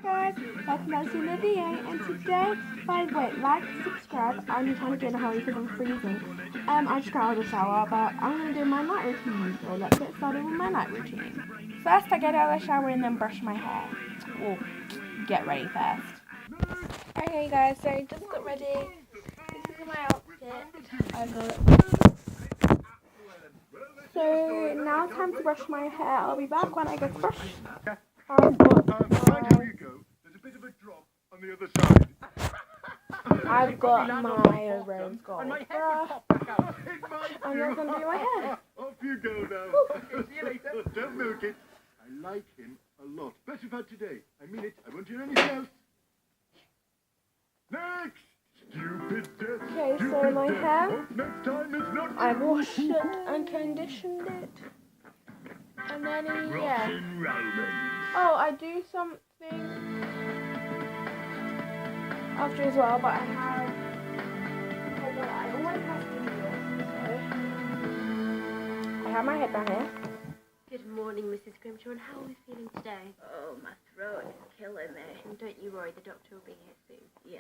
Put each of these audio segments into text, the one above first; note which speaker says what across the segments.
Speaker 1: guys, welcome back to another video, and today, like, subscribe, I'm trying to get in a hurry because I'm freezing. I just got out of the shower, but I'm going to do my night routine, so let's get started with my night routine. First, I get out of the shower and then brush my hair. Well, get ready first. Okay guys, so I just got ready. This is my outfit. So now it's time to brush my hair. I'll be back when I get brushed. I've got my rose gold brush. I'm just going to do my hair.
Speaker 2: Off you go now. See you later. Don't milk it. I like him a lot. But if had today. I mean it. I won't hear anything else. Next! Stupid death.
Speaker 1: Okay, so my hair,
Speaker 2: Next time is not
Speaker 1: I've washed it and conditioned it. And then, yeah. Oh, I do something after as well, but I always have to do this. So I have my headband here.
Speaker 3: Good morning, Mrs. Grimshaw, and how are we feeling today? Oh, my throat is killing me. And don't you worry, the doctor will be here soon. Yeah.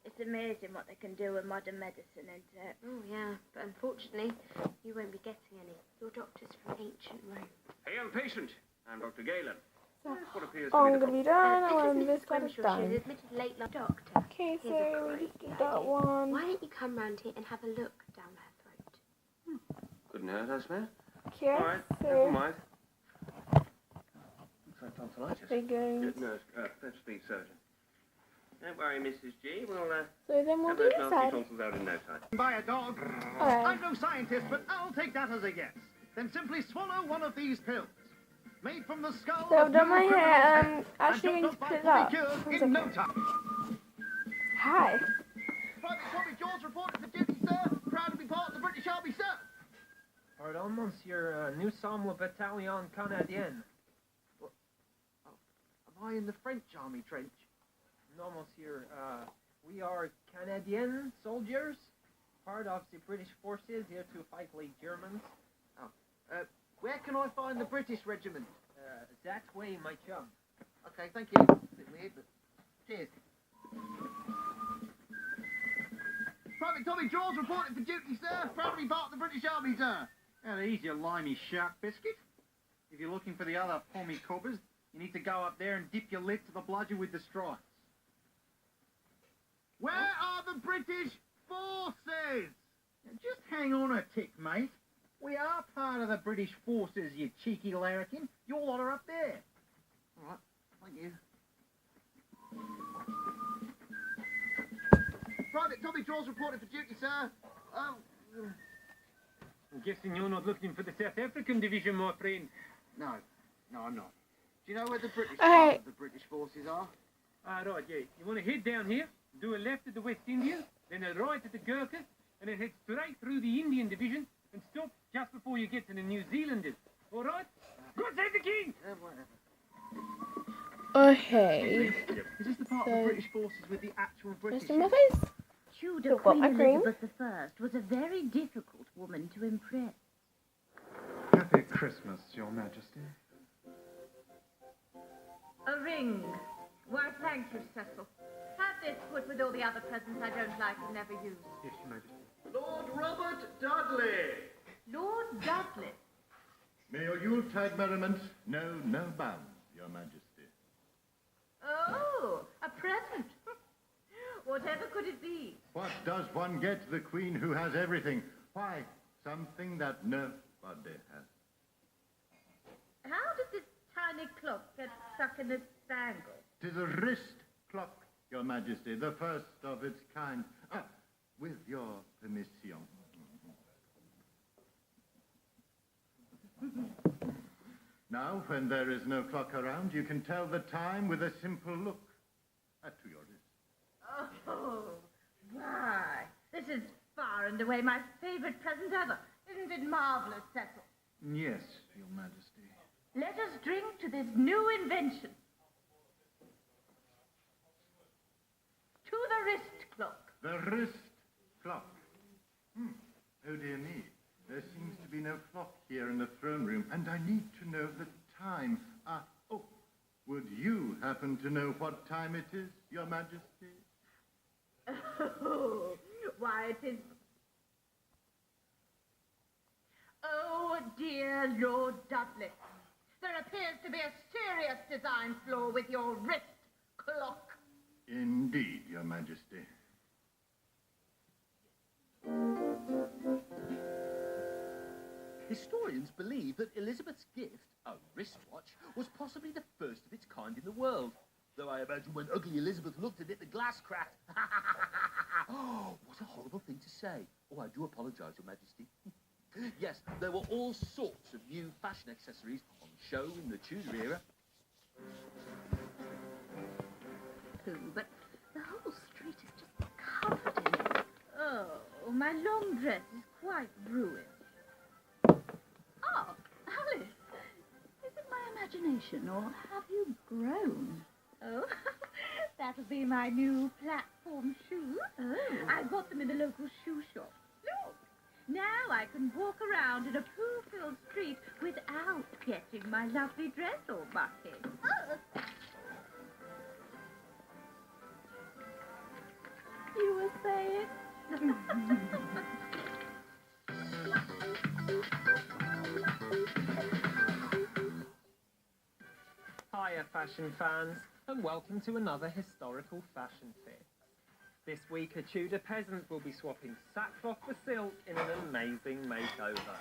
Speaker 3: It's amazing what they can do with modern medicine, isn't it? Oh, yeah. But unfortunately, you won't be getting any. Your doctor's from ancient Rome.
Speaker 4: Hail, patient. I'm Dr. Galen.
Speaker 1: So,
Speaker 4: What appears
Speaker 1: I'm
Speaker 4: to
Speaker 1: going to be done, and this one is done.
Speaker 3: She's admitted late, doctor.
Speaker 1: Okay, so
Speaker 3: Here's a
Speaker 1: we just did
Speaker 3: great
Speaker 1: that
Speaker 3: idea.
Speaker 1: one.
Speaker 3: Why don't you come round here and have a look down her throat?
Speaker 4: Couldn't hurt, I swear.
Speaker 1: Okay,
Speaker 4: All right,
Speaker 1: so
Speaker 4: never mind. Looks like tonsillitis.
Speaker 1: we're going.
Speaker 4: Good nurse, fetch the surgeon. Don't worry, Mrs. G. We'll
Speaker 1: So then we'll
Speaker 4: have
Speaker 1: do
Speaker 4: those
Speaker 1: this
Speaker 4: nasty
Speaker 1: side.
Speaker 4: tonsils out in no time.
Speaker 5: By a dog.
Speaker 1: Alright.
Speaker 5: I'm no scientist, but I'll take that as a yes. Then simply swallow one of these pills. Made from the skull
Speaker 1: So I've
Speaker 5: of
Speaker 1: done my
Speaker 5: two
Speaker 1: hair.
Speaker 5: criminals'
Speaker 1: Actually, we
Speaker 5: and
Speaker 1: need to
Speaker 5: Dr.
Speaker 1: put it
Speaker 5: Bite will
Speaker 1: up.
Speaker 5: be cured
Speaker 1: One
Speaker 5: in no
Speaker 1: second.
Speaker 5: time.
Speaker 1: Hi.
Speaker 5: Private Tommy George reported for duty, sir. Proud to be part of the British Army, sir.
Speaker 6: Pardon, Monsieur, nous sommes le bataillon canadien.
Speaker 5: Am I in the French Army trench?
Speaker 6: No, Monsieur, we are Canadian soldiers, part of the British forces here to fight the Germans.
Speaker 5: Where can I find the British regiment?
Speaker 6: That way, my chum.
Speaker 5: Okay, thank you. A bit weird, but cheers. Private Tommy George reported for duty, sir. Proud to be part of the British Army, sir.
Speaker 7: Now, there's your limey shark biscuit. If you're looking for the other pommy cobbers, you need to go up there and dip your lip to the bludger with the stripes.
Speaker 5: Where are the British forces?
Speaker 7: Now, just hang on a tick, mate. We are part of the British forces, you cheeky larrikin. Your lot are up there.
Speaker 5: All right, thank you. Private Tommy George reported for duty, sir.
Speaker 6: I'm guessing you're not looking for the South African division, my friend.
Speaker 5: No, I'm not. Do you know where the British
Speaker 1: Hey.
Speaker 5: part of the British forces are?
Speaker 6: Ah, right, yeah. You want to head down here, do a left at the West Indies, then a right at the Gurkhas, and then head straight through the Indian division and stop just before you get to the New Zealanders. All right? God save the king!
Speaker 5: Whatever.
Speaker 1: Okay.
Speaker 5: Is this the part of the British forces with the actual British?
Speaker 1: Just in my face.
Speaker 3: Tudor
Speaker 1: I've got my
Speaker 3: Queen
Speaker 1: cream.
Speaker 3: Elizabeth I was a very difficult woman to impress.
Speaker 7: Happy Christmas, Your Majesty.
Speaker 8: A ring. Why, thank you, Cecil. Have this put with all the other presents I don't like and never use.
Speaker 7: Yes, Your Majesty.
Speaker 2: Lord Robert Dudley.
Speaker 8: Lord Dudley.
Speaker 2: May your Yuletide merriment know no bounds, Your Majesty.
Speaker 8: Oh, a present. Whatever could it be?
Speaker 2: What does one get the Queen who has everything? Why, something that nobody has.
Speaker 8: How did this tiny clock get stuck in its bangle?
Speaker 2: 'Tis a wrist clock, Your Majesty, the first of its kind. With your permission. Now, when there is no clock around, you can tell the time with a simple look to your wrist.
Speaker 8: Oh, why? This is far and away my favorite present ever. Isn't it marvelous, Cecil?
Speaker 7: Yes, Your Majesty.
Speaker 8: Let us drink to this new invention. To the wrist clock.
Speaker 2: The wrist clock. Oh, dear me. There seems to be no clock here in the throne room, and I need to know the time. Would you happen to know what time it is, Your Majesty?
Speaker 8: Oh, why it is... Oh, dear Lord Dudley. There appears to be a serious design flaw with your wrist clock.
Speaker 2: Indeed, Your Majesty.
Speaker 9: Historians believe that Elizabeth's gift, a wristwatch, was possibly the first of its kind in the world. Though I imagine when ugly Elizabeth looked at it, the glass cracked. Oh, what a horrible thing to say. Oh, I do apologise, Your Majesty. Yes, there were all sorts of new fashion accessories on show in the Tudor era.
Speaker 3: But the whole street is just covered in it. Oh, my long dress is quite ruined. Oh, Alice, is it my imagination, or have you grown?
Speaker 8: Oh, that'll be my new platform shoes.
Speaker 3: Oh.
Speaker 8: I bought them in the local shoe shop. Look, now I can walk around in a poo-filled street without getting my lovely dress all mucky. Oh.
Speaker 3: You were saying?
Speaker 10: Hiya, fashion fans, and welcome to another historical fashion fix. This week, a Tudor peasant will be swapping sackcloth for silk in an amazing makeover.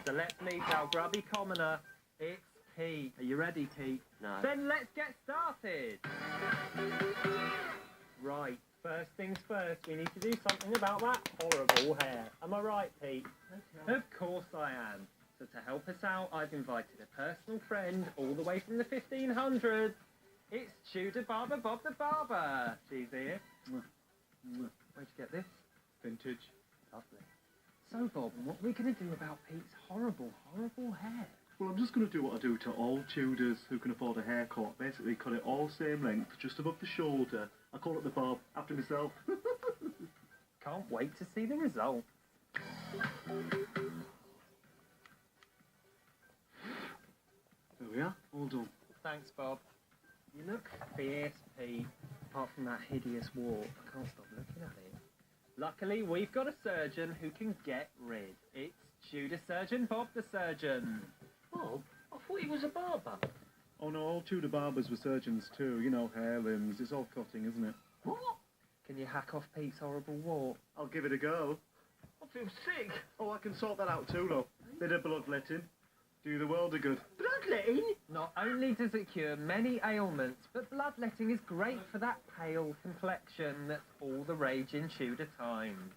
Speaker 10: So let's meet our grubby commoner. It's Pete. Are you ready, Pete?
Speaker 4: No.
Speaker 10: Then let's get started. Right, first things first, we need to do something about that horrible hair. Am I right, Pete? Okay. Of course I am. So to help us out, I've invited a personal friend all the way from the 1500s. It's Tudor Barber Bob the Barber. She's here. Where'd you get this?
Speaker 11: Vintage.
Speaker 10: Lovely. So, Bob, what are we going to do about Pete's horrible, horrible hair?
Speaker 11: Well, I'm just going to do what I do to all Tudors who can afford a haircut. Basically, cut it all same length, just above the shoulder. I call it the bob, after myself.
Speaker 10: Can't wait to see the result.
Speaker 11: There we are, all done.
Speaker 10: Thanks, Bob. You look fierce, Pete. Apart from that hideous wart, I can't stop looking at it. Luckily, we've got a surgeon who can get rid. It's Tudor Surgeon Bob the Surgeon.
Speaker 4: Bob? I thought he was a barber.
Speaker 11: Oh no, all Tudor barbers were surgeons too. You know, hair, limbs, it's all cutting, isn't it?
Speaker 4: What?
Speaker 10: Can you hack off Pete's horrible wart?
Speaker 11: I'll give it a go.
Speaker 4: I feel sick.
Speaker 11: Oh, I can sort that out too, though. Bit of bloodletting. Do the world a good.
Speaker 4: Bloodletting?
Speaker 10: Not only does it cure many ailments, but bloodletting is great for that pale complexion that's all the rage in Tudor times.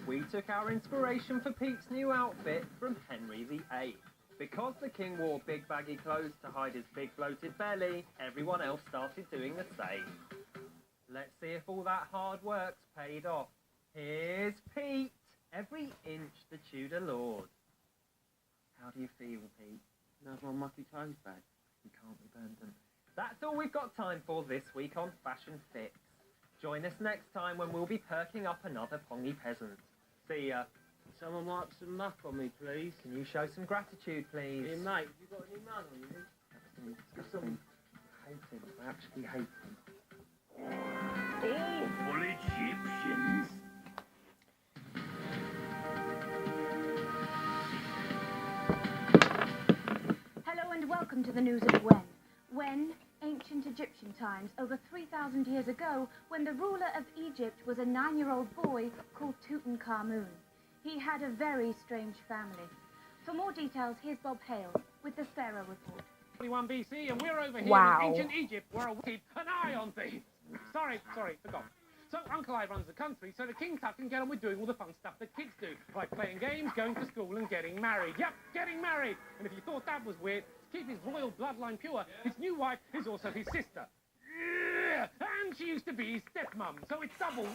Speaker 10: We took our inspiration for Pete's new outfit from Henry VIII. Because the king wore big baggy clothes to hide his big bloated belly, everyone else started doing the same. Let's see if all that hard work's paid off. Here's Pete, every inch the Tudor lord. How do you feel, Pete?
Speaker 4: How's my mucky toes back?
Speaker 10: You can't be burnt. That's all we've got time for this week on Fashion Fix. Join us next time when we'll be perking up another pongy peasant. See ya.
Speaker 4: Someone wipe some muck on me, please.
Speaker 10: Can you show some gratitude, please?
Speaker 4: Hey, mate, have you got any mud on you?
Speaker 10: That's disgusting. I hate him. I actually hate him.
Speaker 4: Awful Egyptians.
Speaker 3: Hello and welcome to the news of when. When, ancient Egyptian times, over 3,000 years ago, when the ruler of Egypt was a 9-year-old boy called Tutankhamun. He had a very strange family. For more details, here's Bob Hale with the Pharaoh Report.
Speaker 6: 21 BC, and we're over here
Speaker 1: Wow.
Speaker 6: in ancient Egypt, where I keep an eye on things. Sorry, forgot. So Uncle I runs the country, so the King Tut can get on with doing all the fun stuff that kids do, like playing games, going to school, and getting married. Yep, getting married. And if you thought that was weird, to keep his royal bloodline pure, his new wife is also his sister. And she used to be his stepmom, so it's double.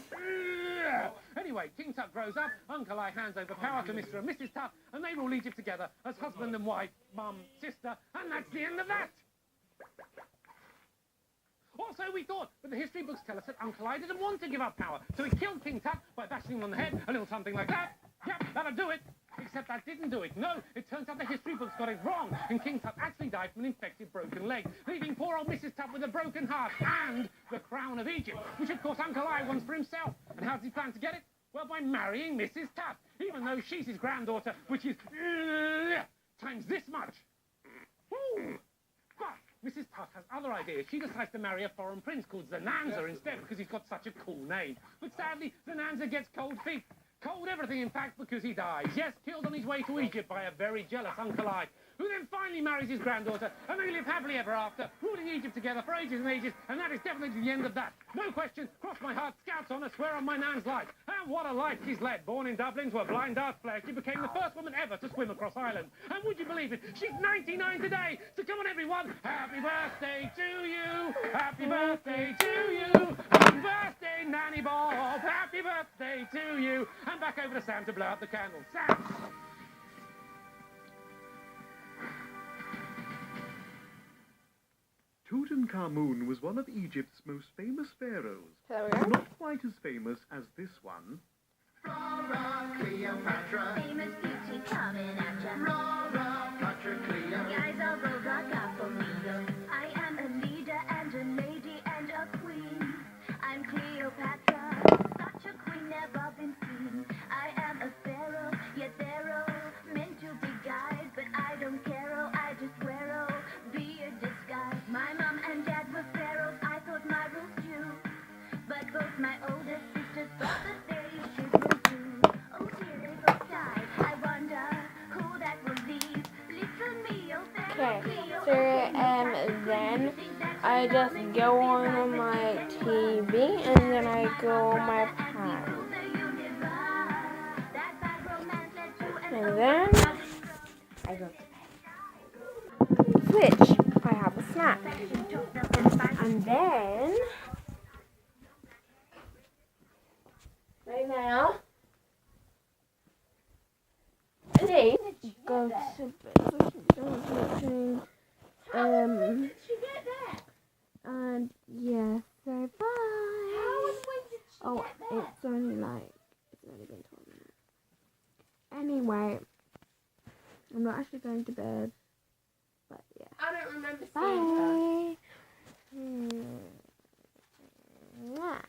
Speaker 6: Anyway, King Tut grows up, Uncle I hands over power to Mr. and Mrs. Tut, and they rule Egypt together as husband and wife, mum, sister, and that's the end of that. Also, we thought, but the history books tell us that Uncle I didn't want to give up power, so he killed King Tut by bashing him on the head, a little something like that. Yep, that'll do it. Except that didn't do it. No, it turns out the history books got it wrong, and King Tut actually died from an infected broken leg, leaving poor old Mrs. Tut with a broken heart and the crown of Egypt, which of course Uncle I wants for himself. And how does he plan to get it? Well, by marrying Mrs. Tut, even though she's his granddaughter, which is times this much. But Mrs. Tut has other ideas. She decides to marry a foreign prince called Zananza instead because he's got such a cool name. But sadly, Zananza gets cold feet. Cold everything, in fact, because he dies. Yes, killed on his way to Egypt by a very jealous Uncle I, who then finally marries his granddaughter, and they live happily ever after, ruling Egypt together for ages and ages, and that is definitely the end of that. No question, cross my heart, Scout's honour, swear on my nan's life. And what a life she's led. Born in Dublin to a blind dart player, she became the first woman ever to swim across Ireland. And would you believe it? She's 99 today. So come on, everyone. Happy birthday to you. Happy birthday to you. Happy birthday, Nanny Bob. Happy birthday to you. And back over to Sam to blow out the candles. Sam!
Speaker 11: Tutankhamun was one of Egypt's most famous pharaohs.
Speaker 1: There we go.
Speaker 11: Not quite as famous as this one.
Speaker 3: Cleopatra, famous beauty coming at ya. Rora, Patroclea, guys all rolled like up for me. I am a leader and a lady and a queen. I'm Cleopatra, such a queen never been seen. I am a pharaoh, yet pharaoh, meant to be guide, but I don't care, oh, I just wear, oh, be a disguise. My mom and dad were pharaohs, I thought my rules too, but both my older sisters thought that they should rule too. Oh dear, they both died. I wonder who that will leave. Little me, oh pharaoh.
Speaker 1: Okay, so then I just go on my TV and then I go on my pad. And then I go switch. I have a snack. And then right now I go to bed. And yeah, so bye. Oh, it's only been 12 minutes. Anyway, I'm not actually going to bed, but yeah.
Speaker 3: I don't remember seeing her.
Speaker 1: Bye. Mwah.